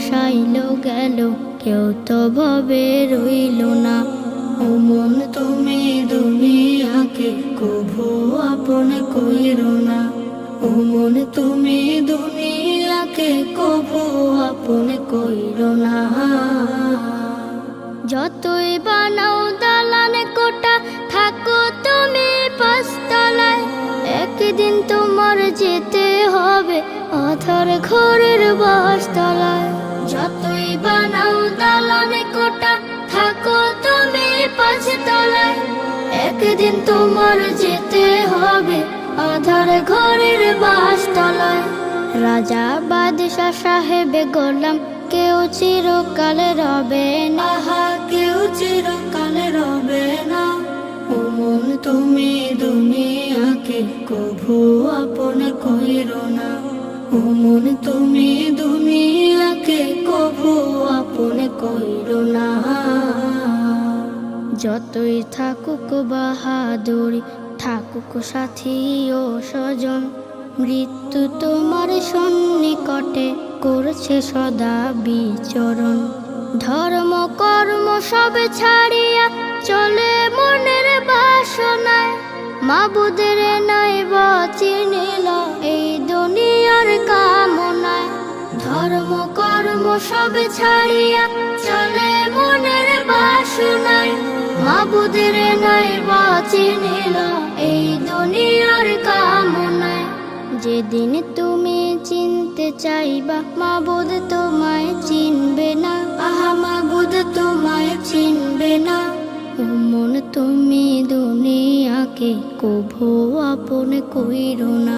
ভাসাইলো গেল, কেউ তো ভবে রইল না। ও মন তুমি দুনিয়াকে কভু আপন কইরো না। ও মন তুমি দুনিয়াকে কভু আপন কইরো না। যতই বানাও দালান কোটা, থাকো তুমি পাঁচতলায়, একদিন তোমার যেতে হবে আধার ঘরের বাসতলায়। যতই বানাও দালান কোটা, থাকো তুমি পাঁচতলায়, একদিন তোমার যেতে হবে আধার ঘরের বাসতলায়। রাজা বাদশা সাহেবে গোলাম, কেউ চিরকালে রবে না, কেউ চিরকালে রবে না। ও মন তুমি দুনিয়াকে কভু আপন কইরো না। ও মন তুমি দুনিয়াকে কভু আপন কইরো না। যতই থাকুক বাহাদুরি, থাকুক সাথী ও স্বজন, মৃত্যু তোমার সন্নিকটে করছে সদা বিচরণ। ধর্ম কর্ম সব ছাড়িয়া চলে মনের বাসনায়, মাবুদের নাই চিনিল এই দুনিয়ার কামনায়। ধর্ম কর্ম সব ছাড়িয়া চলে মনের বাসনায়, মাবুদের নাই চিনিল এই দুনিয়ার কামনায়। যেদিন তুমি চিনতে চাইবা, মাবুদ তোমায় চিনবে না, আহা মাবুদ তোমায় চিনবে না। ও মন তুমি দুনিয়াকে কভু আপন কইরো না।